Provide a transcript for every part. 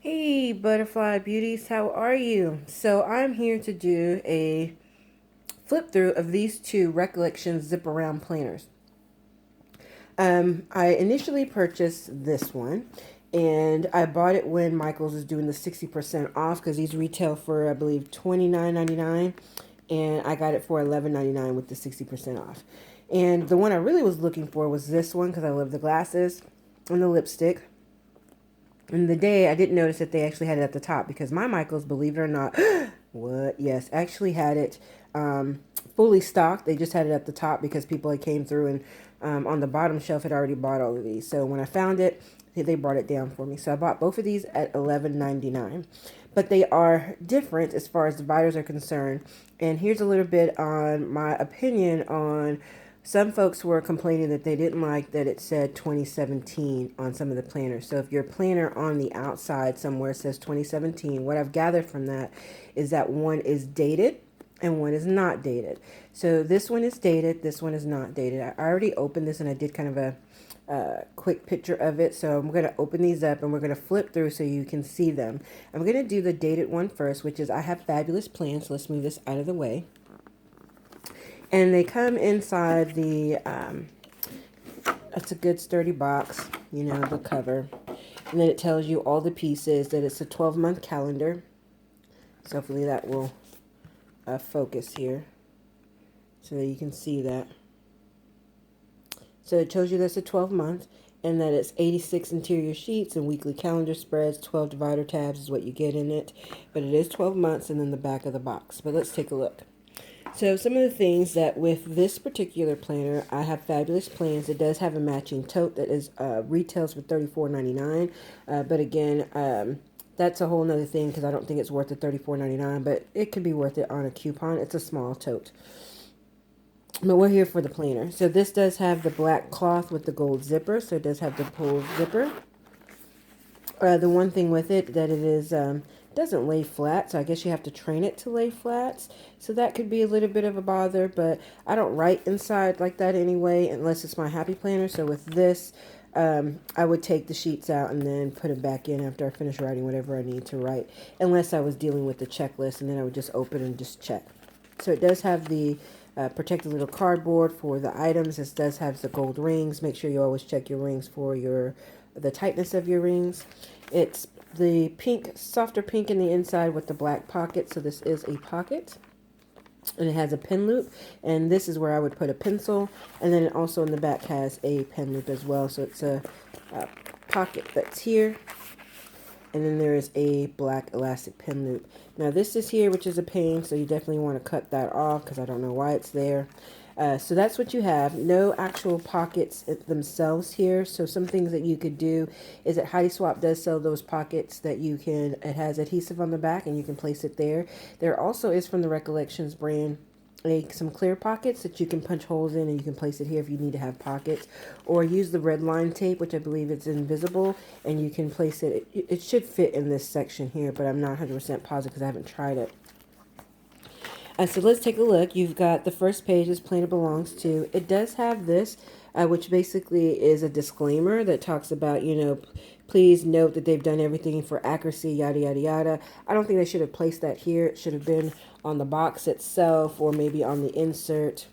Hey butterfly beauties, how are you? So I'm here to do a flip through of these two Recollections Zip Around planners. I initially purchased this one and I bought it when Michaels was doing the 60% off because these retail for I believe $29.99 and I got it for $11.99 with the 60% off. And the one I really was looking for was this one because I love the glasses and the lipstick. And the day I didn't notice that they actually had it at the top because my Michaels, believe it or not, what? Yes, actually had it fully stocked. They just had it at the top because people had came through and on the bottom shelf had already bought all of these. So when I found it, they brought it down for me. So I bought both of these at $11.99. But they are different as far as dividers are concerned. And here's a little bit on my opinion on some folks were complaining that they didn't like that it said 2017 on some of the planners. So if your planner on the outside somewhere says 2017, what I've gathered from that is that one is dated and one is not dated. So this one is dated, this one is not dated. I already opened this and I did kind of a quick picture of it. So I'm going to open these up and we're going to flip through so you can see them. I'm going to do the dated one first, which is I Have Fabulous Plans. So let's move this out of the way. And they come inside the, it's a good sturdy box, you know, the cover. And then it tells you all the pieces, that it's a 12-month calendar. So hopefully that will focus here so that you can see that. So it tells you that's a 12-month and that it's 86 interior sheets and weekly calendar spreads, 12 divider tabs is what you get in it. But it is 12 months and then the back of the box. But let's take a look. So some of the things that with this particular planner, I Have Fabulous Plans. It does have a matching tote that is retails for $34.99. But again, that's a whole nother thing because I don't think it's worth the $34.99, but it could be worth it on a coupon. It's a small tote. But we're here for the planner. So this does have the black cloth with the gold zipper. So it does have the pull zipper. The one thing with it that it is doesn't lay flat, so I guess you have to train it to lay flats. So that could be a little bit of a bother, but I don't write inside like that anyway, unless it's my happy planner. So with this, I would take the sheets out and then put it back in after I finish writing whatever I need to write, unless I was dealing with the checklist, and then I would just open and just check. So it does have the protected little cardboard for the items. This does have the gold rings. Make sure you always check your rings for the tightness of your rings. It's the pink, softer pink in the inside with the black pocket. So this is a pocket. And it has a pen loop. And this is where I would put a pencil. And then it also in the back has a pen loop as well. So it's a pocket that's here. And then there is a black elastic pen loop. Now this is here, which is a pain. So you definitely want to cut that off because I don't know why it's there. So that's what you have. No actual pockets themselves here. So some things that you could do is that Heidi Swap does sell those pockets that you can, it has adhesive on the back and you can place it there. There also is from the Recollections brand some clear pockets that you can punch holes in and you can place it here if you need to have pockets, or use the red line tape, which I believe it's invisible, and you can place it. It should fit in this section here, but I'm not 100% positive because I haven't tried it. So let's take a look. You've got the first page is Planner Belongs To. It does have this, which basically is a disclaimer that talks about, you know, please note that they've done everything for accuracy, yada, yada, yada. I don't think they should have placed that here. It should have been on the box itself or maybe on the insert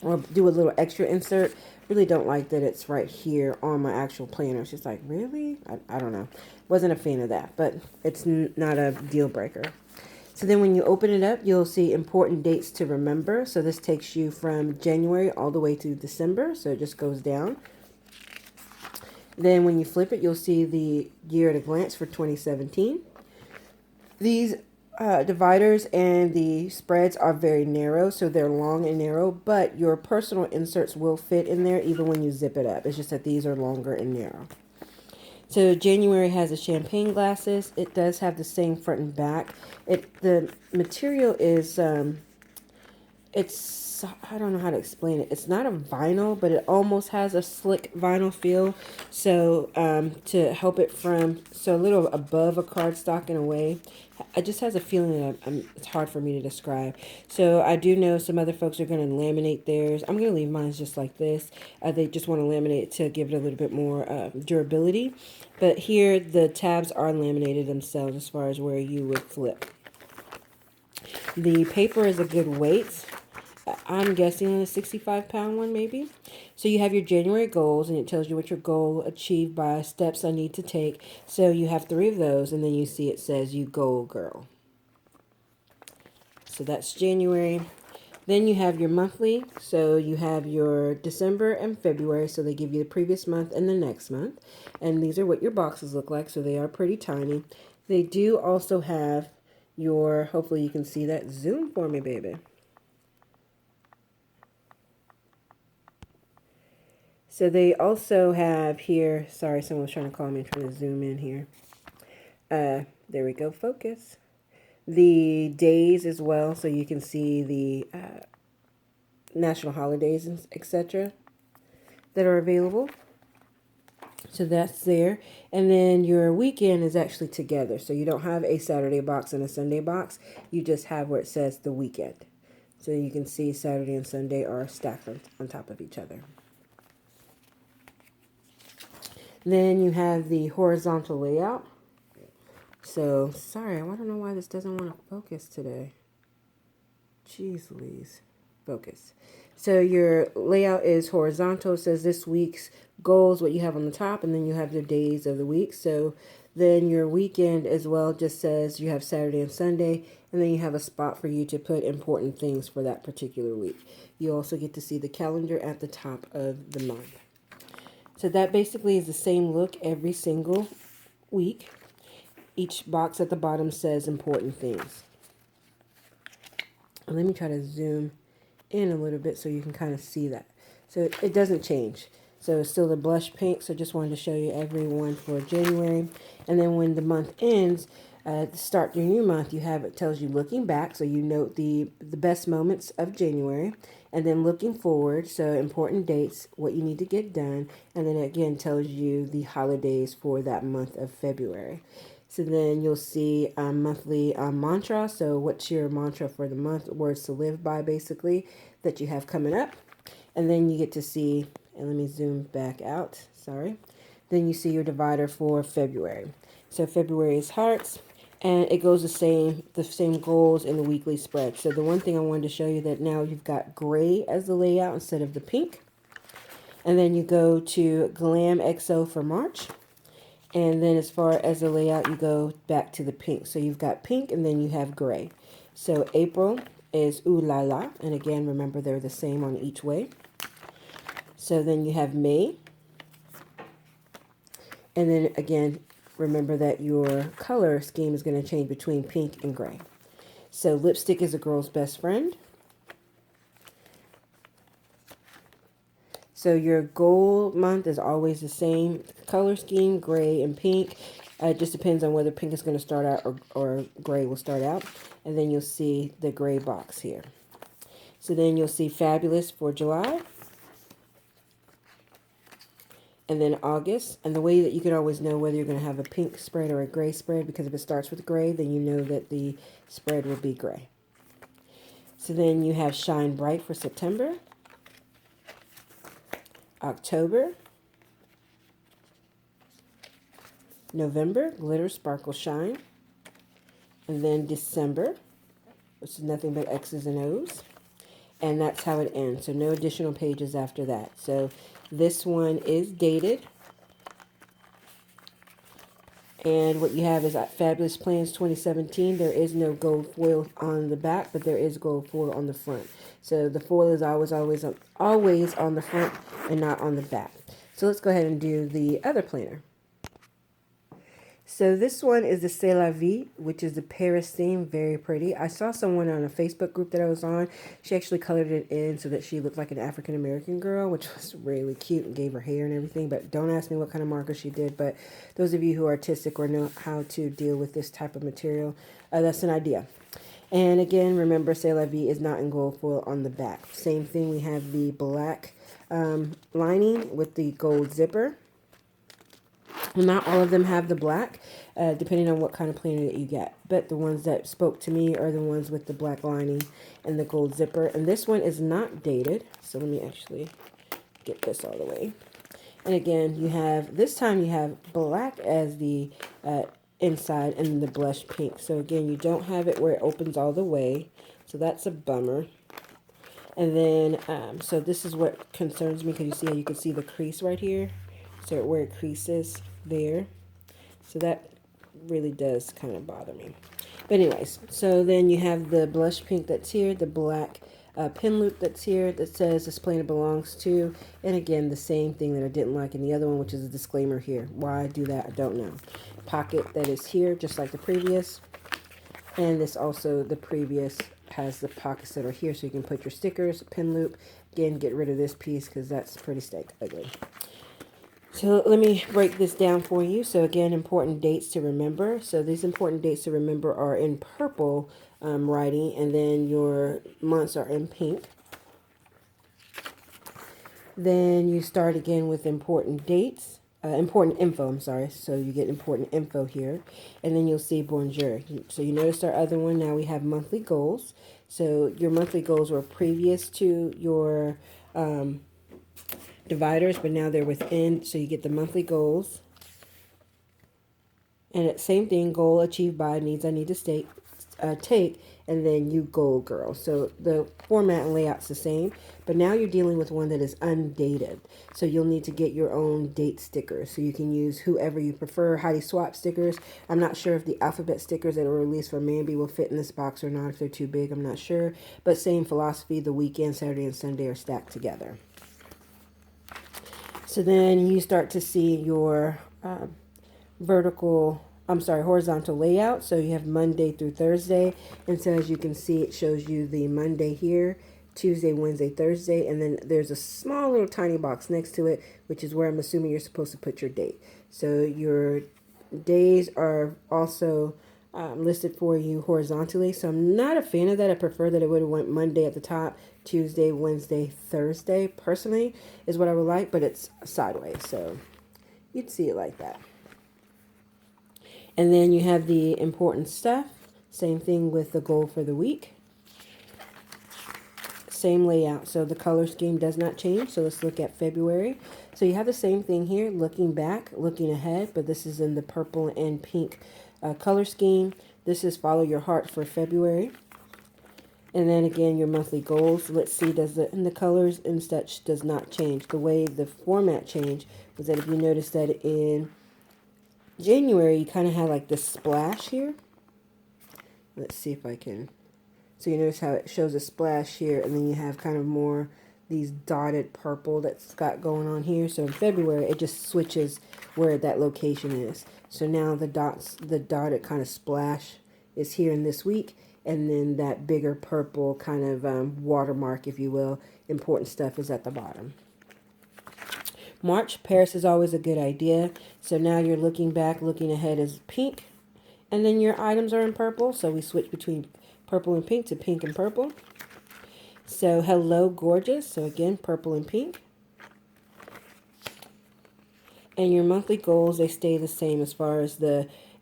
or do a little extra insert. Really don't like that it's right here on my actual planner. It's just like, really? I don't know. Wasn't a fan of that, but it's not a deal breaker. So then when you open it up, you'll see important dates to remember. So this takes you from January all the way to December. So it just goes down. Then when you flip it, you'll see the year at a glance for 2017. These dividers and the spreads are very narrow. So they're long and narrow, but your personal inserts will fit in there even when you zip it up. It's just that these are longer and narrow. So January has the champagne glasses. It does have the same front and back. The material is it's I don't know how to explain it. It's not a vinyl, but it almost has a slick vinyl feel. So to help it from, so a little above a cardstock in a way. It just has a feeling that it's hard for me to describe. So I do know some other folks are going to laminate theirs. I'm going to leave mine just like this. They just want to laminate it to give it a little bit more durability. But here the tabs are laminated themselves as far as where you would flip. The paper is a good weight. I'm guessing a 65-pound one maybe. So you have your January goals, and it tells you what your goal achieved by steps I need to take. So you have 3 of those, and then you see it says you goal girl. So that's January. Then you have your monthly. So you have your December and February. So they give you the previous month and the next month. And these are what your boxes look like. So they are pretty tiny. They do also have your, hopefully you can see that. Zoom for me, baby. So they also have here, sorry, someone was trying to call me. I'm trying to zoom in here. There we go, focus. The days as well, so you can see the national holidays, etc. that are available. So that's there. And then your weekend is actually together. So you don't have a Saturday box and a Sunday box. You just have where it says the weekend. So you can see Saturday and Sunday are stacked on top of each other. Then you have the horizontal layout. So, sorry, I don't know why this doesn't want to focus today. Jeez Louise. Focus. So your layout is horizontal. It says this week's goals, what you have on the top, and then you have the days of the week. So then your weekend as well just says you have Saturday and Sunday, and then you have a spot for you to put important things for that particular week. You also get to see the calendar at the top of the month. So that basically is the same look every single week. Each box at the bottom says important things. And let me try to zoom in a little bit so you can kind of see that. So it doesn't change. So it's still the blush pink. So just wanted to show you every one for January. And then when the month ends, to start your new month, you have, it tells you looking back. So you note the best moments of January. And then looking forward, so important dates, what you need to get done. And then again tells you the holidays for that month of February. So then you'll see a monthly mantra. So what's your mantra for the month? Words to live by, basically, that you have coming up. And then you get to see, and let me zoom back out, sorry. Then you see your divider for February. So February is hearts, and it goes the same goals in the weekly spread. So the one thing I wanted to show you that now you've got gray as the layout instead of the pink. And then you go to Glam XO for March. And then as far as the layout, you go back to the pink. So you've got pink and then you have gray. So April is Ooh La La. And again, remember they're the same on each way. So then you have May. And then again, remember that your color scheme is going to change between pink and gray. So lipstick is a girl's best friend. So your goal month is always the same color scheme, gray and pink. It just depends on whether pink is going to start out or gray will start out. And then you'll see the gray box here. So then you'll see Fabulous for July. And then August. And the way that you can always know whether you're going to have a pink spread or a gray spread, because if it starts with gray, then you know that the spread will be gray. So then you have Shine Bright for September. October, November, Glitter, Sparkle, Shine, and then December, which is nothing but X's and O's, and that's how it ends. So no additional pages after that. So this one is dated, and what you have is Fabulous Plans 2017. There is no gold foil on the back, but there is gold foil on the front. So the foil is always on the front and not on the back. So let's go ahead and do the other planner. So this one is the C'est La Vie, which is the Paris theme. Very pretty. I saw someone on a Facebook group that I was on. She actually colored it in so that she looked like an African-American girl, which was really cute, and gave her hair and everything. But don't ask me what kind of marker she did. But those of you who are artistic or know how to deal with this type of material, that's an idea. And again, remember, C'est La Vie is not in gold foil on the back. Same thing, we have the black lining with the gold zipper. Not all of them have the black, depending on what kind of planner that you get. But the ones that spoke to me are the ones with the black lining and the gold zipper. And this one is not dated. So let me actually get this all the way. And again, you have, this time you have black as the inside and the blush pink. So again, you don't have it where it opens all the way. So that's a bummer. And then, so this is what concerns me, because you see how you can see the crease right here. So where it creases there. So that really does kind of bother me. But anyways, so then you have the blush pink that's here, the black pin loop that's here that says this planner belongs to. And again, the same thing that I didn't like in the other one, which is a disclaimer here. Why I do that, I don't know. Pocket that is here, just like the previous. And this also, the previous has the pockets that are here, so you can put your stickers, pin loop. Again, get rid of this piece because that's pretty ugly. So let me break this down for you. So again, important dates to remember. So these important dates to remember are in purple writing, and then your months are in pink. Then you start again with important dates, important info, I'm sorry. So you get important info here, and then you'll see bonjour. So you notice our other one, now we have monthly goals. So your monthly goals were previous to your dividers, but now they're within, so you get the monthly goals. And it's same thing, goal achieved by, needs I need to take, and then you goal girl. So the format and layout's the same, but now you're dealing with one that is undated. So you'll need to get your own date stickers. So you can use whoever you prefer. Heidi Swap stickers. I'm not sure if the alphabet stickers that are released for Manby will fit in this box or not. If they're too big, I'm not sure. But same philosophy, the weekend, Saturday and Sunday are stacked together. So then you start to see your horizontal layout. So you have Monday through Thursday. And so as you can see, it shows you the Monday here, Tuesday, Wednesday, Thursday. And then there's a small little tiny box next to it, which is where I'm assuming you're supposed to put your date. So your days are also listed for you horizontally. So I'm not a fan of that. I prefer that it would have went Monday at the top, Tuesday, Wednesday, Thursday, personally, is what I would like, but it's sideways, so you'd see it like that. And then you have the important stuff. Same thing with the goal for the week. Same layout, so the color scheme does not change. So let's look at February. So you have the same thing here, looking back, looking ahead, but this is in the purple and pink color scheme. This is follow your heart for February. And then again, your monthly goals. Let's see, the colors and such does not change. The way the format changed was that if you notice that in January, you kind of had like this splash here. Let's see if I can. So you notice how it shows a splash here, and then you have kind of more these dotted purple that's got going on here. So in February, it just switches where that location is. So now the dotted kind of splash is here in this week. And then that bigger purple kind of watermark, if you will, important stuff is at the bottom. March, Paris is always a good idea. So now you're looking back, looking ahead is pink. And then your items are in purple. So we switch between purple and pink to pink and purple. So hello, gorgeous. So again, purple and pink. And your monthly goals, they stay the same as far as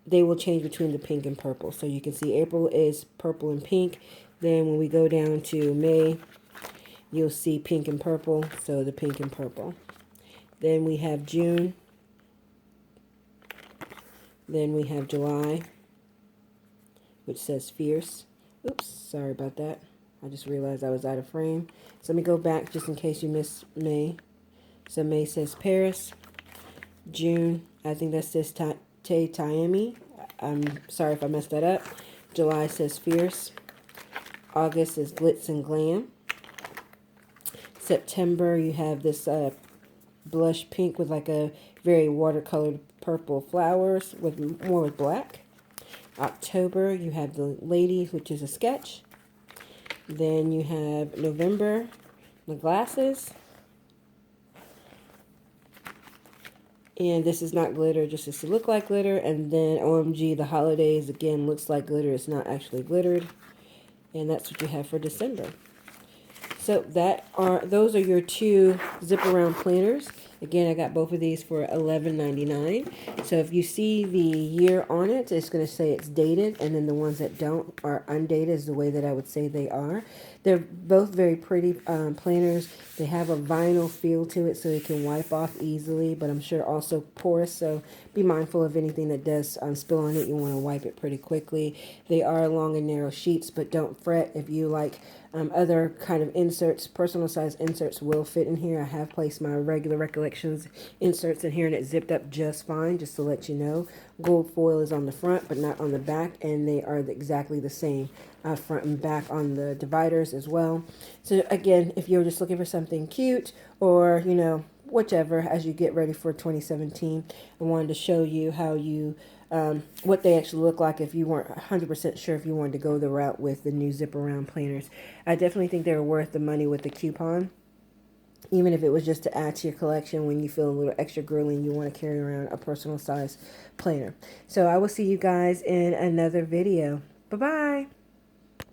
they will change between the pink and purple. So you can see April is purple and pink. Then when we go down to May, you'll see pink and purple. So the pink and purple. Then we have June. Then we have July, which says fierce. Oops, sorry about that. I just realized I was out of frame. So let me go back just in case you missed May. So May says Paris. June, I think that says Miami. I'm sorry if I messed that up. July says fierce. August is glitz and glam. September, you have this blush pink with like a very watercolored purple flowers with more with black. October, you have the ladies, which is a sketch. Then you have November, the glasses. And this is not glitter, just to look like glitter. And then OMG, the holidays, again, looks like glitter. It's not actually glittered. And that's what you have for December. So those are your two zip around planners. Again, I got both of these for $11.99. So if you see the year on it, it's going to say it's dated, and then the ones that don't are undated is the way that I would say they are. They're both very pretty planners. They have a vinyl feel to it, so it can wipe off easily, but I'm sure also porous, so be mindful of anything that does spill on it. You want to wipe it pretty quickly. They are long and narrow sheets, but don't fret if you like other kind of inserts. Personal size inserts will fit in here. I have placed my regular Recollections inserts in here, and it zipped up just fine, just to let you know. Gold foil is on the front, but not on the back, and they are exactly the same front and back on the dividers as well. So again, if you're just looking for something cute, or whichever, as you get ready for 2017, I wanted to show you how you what they actually look like if you weren't 100% sure if you wanted to go the route with the new zip around planners. I definitely think they're worth the money with the coupon, even if it was just to add to your collection when you feel a little extra girly and you want to carry around a personal size planner. So I will see you guys in another video. Bye-bye.